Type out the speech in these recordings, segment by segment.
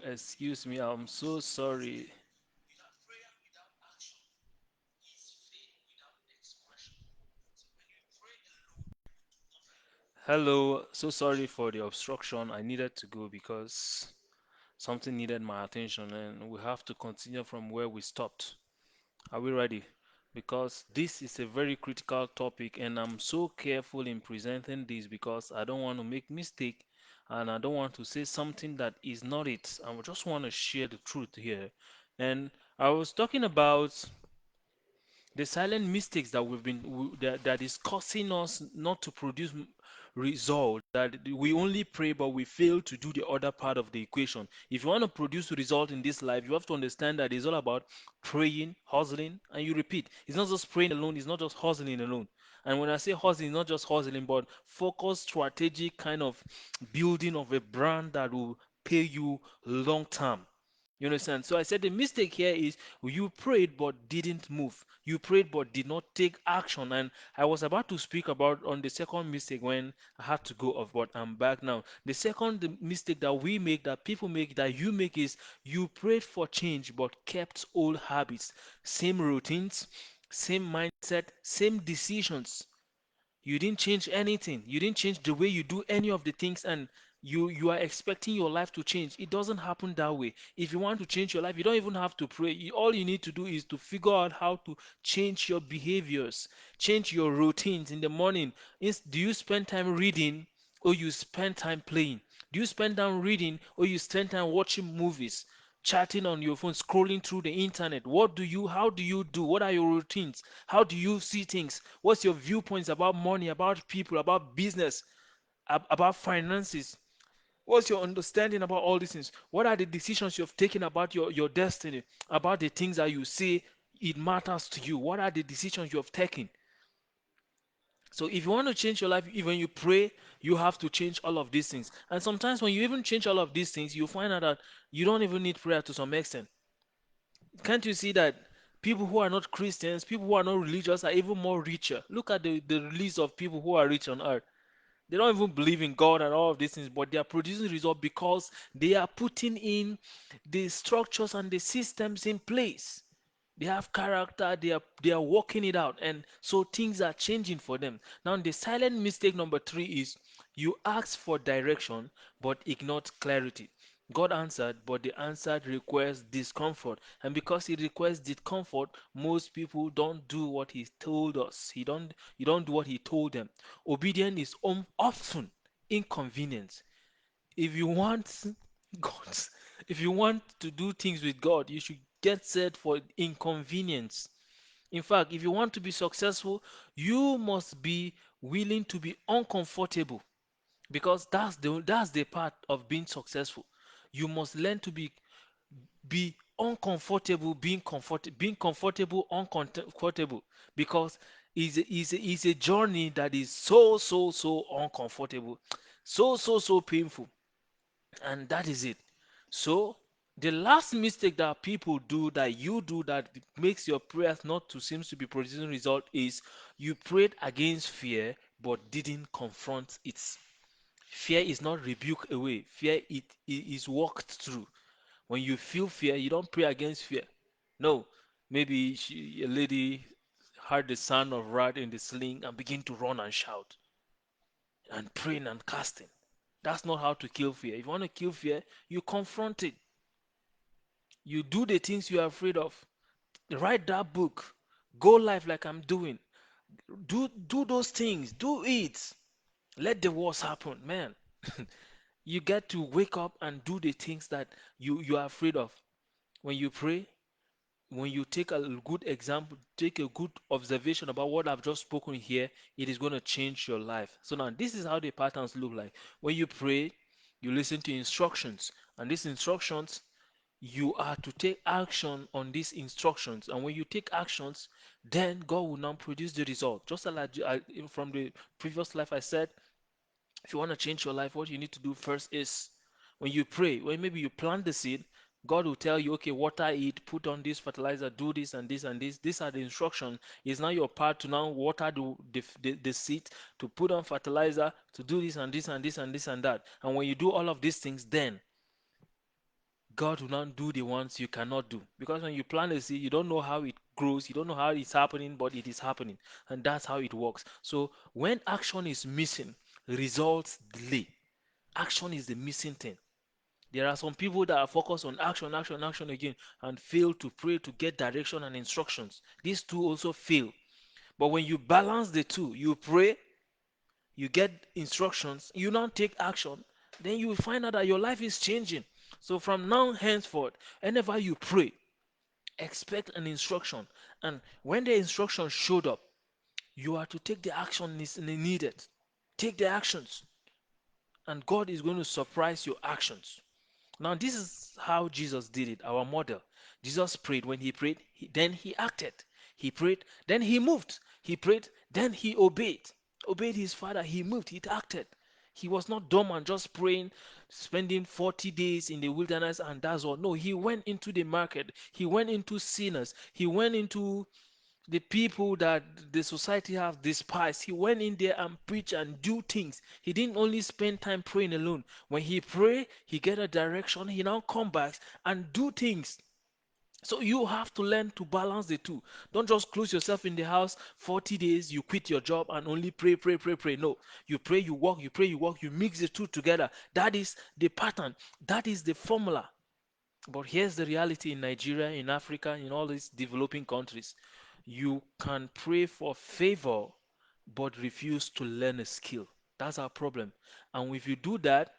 Excuse me, I'm so sorry. Hello, so sorry for the obstruction. I needed to go because something needed my attention, and we have to continue from where we stopped. Are we ready? Because this is a very critical topic, and I'm so careful in presenting this because I don't want to make mistake and I don't want to say something that is not it. I just want to share the truth here. And I was talking about the silent mistakes that that is causing us not to produce result, that we only pray but we fail to do the other part of the equation. If you want to produce result in this life, you have to understand that it's all about praying, hustling, and you repeat. It's not just praying alone, it's not just hustling alone. And when I say hustling, not just hustling, but focused, strategic kind of building of a brand that will pay you long term. You understand? So I said the mistake here is you prayed but didn't move. You prayed but did not take action. And I was about to speak about on the second mistake when I had to go off, but I'm back now. The second mistake that we make, that people make, that you make is you prayed for change but kept old habits, same routines, same mindset, same decisions. You didn't change anything. You didn't change the way you do any of the things, and you are expecting your life to change. It doesn't happen that way. If you want to change your life, you don't even have to pray. All you need to do is to figure out how to change your behaviors, change your routines in the morning. Do you spend time reading or you spend time playing? Do you spend time reading or you spend time watching movies? Chatting on your phone, scrolling through the internet. How do you do? What are your routines? How do you see things? What's your viewpoints about money, about people, about business, about finances? What's your understanding about all these things? What are the decisions you've taken about your destiny, about the things that you say it matters to you? What are the decisions you have taken? So if you want to change your life, even when you pray, you have to change all of these things. And sometimes when you even change all of these things, you find out that you don't even need prayer to some extent. Can't you see that people who are not Christians, people who are not religious, are even more richer? Look at the list of people who are rich on earth. They don't even believe in God and all of these things, but they are producing results because they are putting in the structures and the systems in place. They have character, they are working it out, and so things are changing for them. Now, the silent mistake number three is you ask for direction but ignored clarity. God answered, but the answer requires discomfort, and because it requires discomfort, most people don't do what He told us. You don't do what He told them. Obedience is often inconvenient. If you want God, if you want to do things with God, you should get set for inconvenience. In fact, if you want to be successful, you must be willing to be uncomfortable because that's the part of being successful. You must learn to be uncomfortable, being comfortable, uncomfortable because it's a journey that is so uncomfortable, so painful, and that is it. So the last mistake that people do, that you do, that makes your prayers not to seems to be producing result is you prayed against fear but didn't confront it. Fear is not rebuked away. Fear it is walked through. When you feel fear, you don't pray against fear. No, maybe a lady heard the sound of rat in the sling and begin to run and shout and praying and casting. That's not how to kill fear. If you want to kill fear, you confront it. You do the things you are afraid of. Write that book. Go live like I'm doing. Do those things. Do it. Let the wars happen, man. You get to wake up and do the things that you are afraid of. When you pray, when you take a good example, take a good observation about what I've just spoken here, it is going to change your life. So now this is how the patterns look like. When you pray, you listen to instructions, and these instructions, you are to take action on these instructions. And when you take actions, then God will now produce the result. Just like from the previous life I said, if you want to change your life, what you need to do first is when you pray, when maybe you plant the seed, God will tell you, okay, water it, put on this fertilizer, do this and this and this. These are the instructions. It's now your part to now water the seed, to put on fertilizer, to do this and this and this and this and that. And when you do all of these things, then God will not do the ones you cannot do. Because when you plant a seed, you don't know how it grows, you don't know how it's happening, but it is happening. And that's how it works. So when action is missing, results delay. Action is the missing thing. There are some people that are focused on action, action, action again, and fail to pray to get direction and instructions. These two also fail. But when you balance the two, you pray, you get instructions, you now take action, then you will find out that your life is changing. So from now henceforth, whenever you pray, expect an instruction. And when the instruction showed up, you are to take the action needed. Take the actions, and God is going to surprise your actions. Now, this is how Jesus did it, our model. Jesus prayed. When he prayed, then he acted. He prayed, then he moved. He prayed, then he obeyed. Obeyed his father, he moved, he acted. He was not dumb and just praying, spending 40 days in the wilderness, and that's all. No, he went into the market, he went into sinners, he went into the people that the society have despised. He went in there and preach and do things. He didn't only spend time praying alone. When he pray, he get a direction. He now come back and do things. So you have to learn to balance the two. Don't just close yourself in the house 40 days, you quit your job and only pray, pray, pray, pray. No. You pray, you walk, you pray, you walk, you mix the two together. That is the pattern. That is the formula. But here's the reality in Nigeria, in Africa, in all these developing countries. You can pray for favor, but refuse to learn a skill. That's our problem. And if you do that,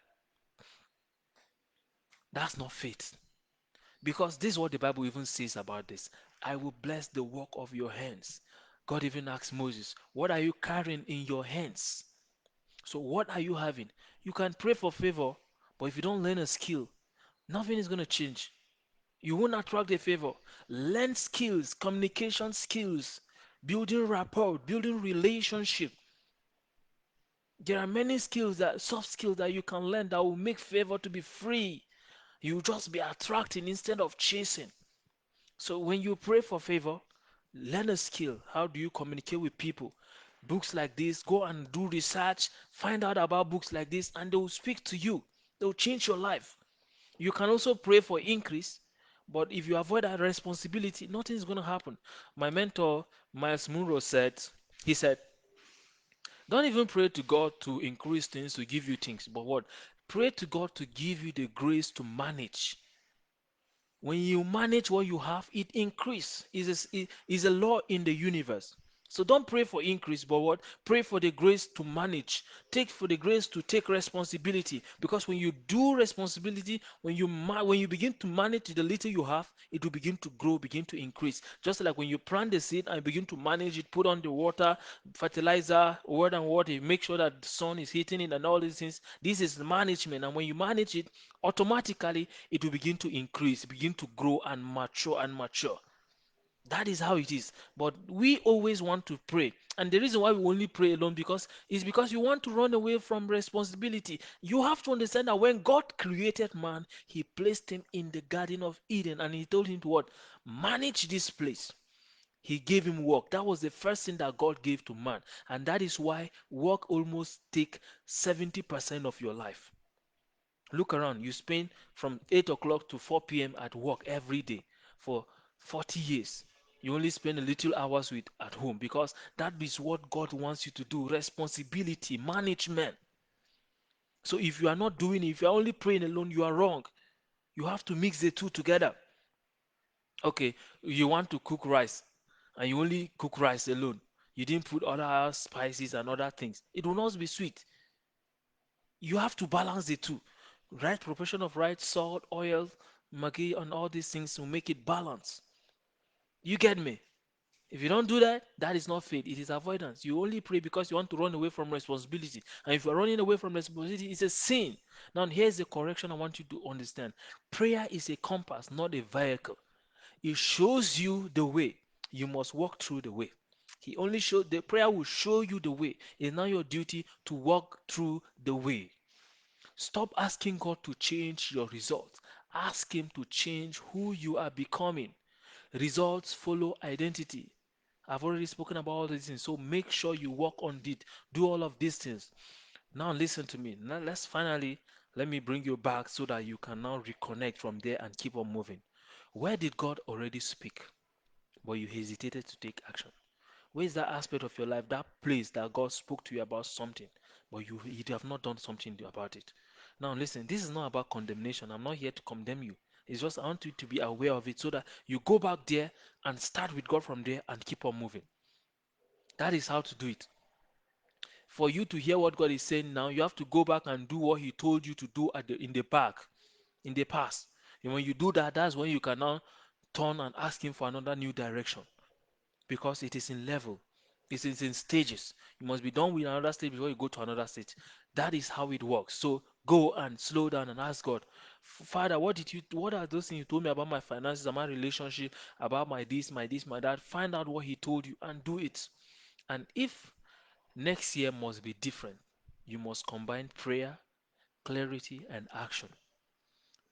that's not faith. Because this is what the Bible even says about this. I will bless the work of your hands. God even asked Moses, what are you carrying in your hands? So, what are you having? You can pray for favor, but if you don't learn a skill, nothing is going to change. You won't attract the favor. Learn skills, communication skills, building rapport, building relationship. There are many skills that soft skills that you can learn that will make favor to be free. You just be attracting instead of chasing. So when you pray for favor, learn a skill. How do you communicate with people? Books like this, go and do research, find out about books like this, and they will speak to you. They will change your life. You can also pray for increase, but if you avoid that responsibility, nothing is going to happen. My mentor, Miles Munro, he said, don't even pray to God to increase things, to give you things, but what? Pray to God to give you the grace to manage. When you manage what you have, it increase. Is a law in the universe. So don't pray for increase, but what? Pray for the grace to manage. Take for the grace to take responsibility. Because when you do responsibility, when you begin to manage the little you have, it will begin to grow, begin to increase. Just like when you plant the seed and begin to manage it, put on the water, fertilizer, word and water, make sure that the sun is hitting it and all these things. This is management, and when you manage it, automatically it will begin to increase, begin to grow and mature and mature. That is how it is. But we always want to pray. And the reason why we only pray alone because is because you want to run away from responsibility. You have to understand that when God created man, he placed him in the Garden of Eden and he told him to what? Manage this place. He gave him work. That was the first thing that God gave to man. And that is why work almost take 70% of your life. Look around. You spend from 8 o'clock to 4 p.m. at work every day for 40 years. You only spend a little hours with at home because that is what God wants you to do. Responsibility, management. So if you are not doing it, if you are only praying alone, you are wrong. You have to mix the two together. Okay, you want to cook rice and you only cook rice alone. You didn't put other spices and other things. It will not be sweet. You have to balance the two. Right proportion of right salt, oil, maggi, and all these things to make it balance. You get me? If you don't do that, that is not faith. It is avoidance. You only pray because you want to run away from responsibility. And if you're running away from responsibility, it's a sin. Now, here's the correction I want you to understand. Prayer is a compass, not a vehicle. It shows you the way. You must walk through the way. He only showed the prayer will show you the way. It's now your duty to walk through the way. Stop asking God to change your results. Ask Him to change who you are becoming. Results follow identity. I've already spoken about all these things, so make sure you work on it. Do all of these things. Now, listen to me. Now, let's finally Let me bring you back so that you can now reconnect from there and keep on moving. Where did God already speak, but you hesitated to take action? Where is that aspect of your life, that place that God spoke to you about something, but you have not done something about it? Now, listen, this is not about condemnation. I'm not here to condemn you. It's just I want you to be aware of it so that you go back there and start with God from there and keep on moving. That is how to do it. For you to hear what God is saying now, you have to go back and do what He told you to do in the back, in the past. And when you do that, that's when you can now turn and ask Him for another new direction because it is in level, it is in stages. You must be done with another stage before you go to another stage. That is how it works. So go and slow down and ask God, Father, what are those things you told me about my finances, about my relationship, about my that? Find out what He told you and do it. And if next year must be different, you must combine prayer, clarity, and action.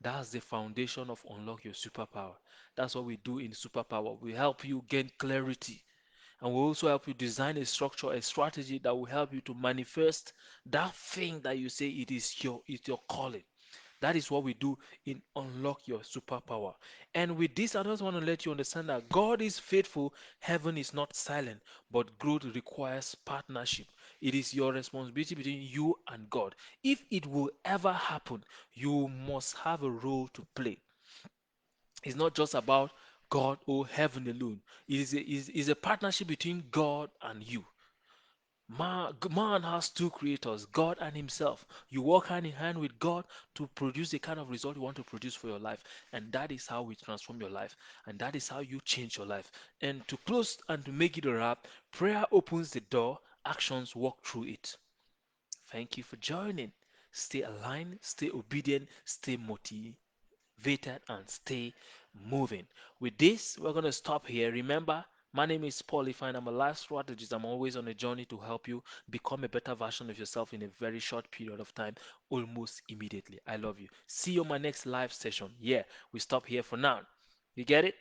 That's the foundation of unlock your superpower. That's what we do in superpower. We help you gain clarity, and we also help you design a structure, a strategy that will help you to manifest that thing that you say it's your calling. That is what we do in Unlock Your Superpower. And with this, I just want to let you understand that God is faithful, heaven is not silent, but growth requires partnership. It is your responsibility between you and God. If it will ever happen, you must have a role to play. It's not just about God or heaven alone. It is a partnership between God and you. Man has two creators, God and himself. You work hand in hand with God to produce the kind of result you want to produce for your life. And that is how we transform your life. And that is how you change your life. And to close and to make it a wrap, prayer opens the door, actions walk through it. Thank you for joining. Stay aligned, stay obedient, stay motivated and stay moving. With this, we're going to stop here. Remember, my name is Paul Ifine. I'm a life strategist. I'm always on a journey to help you become a better version of yourself in a very short period of time, almost immediately. I love you. See you on my next live session. Yeah, we stop here for now. You get it?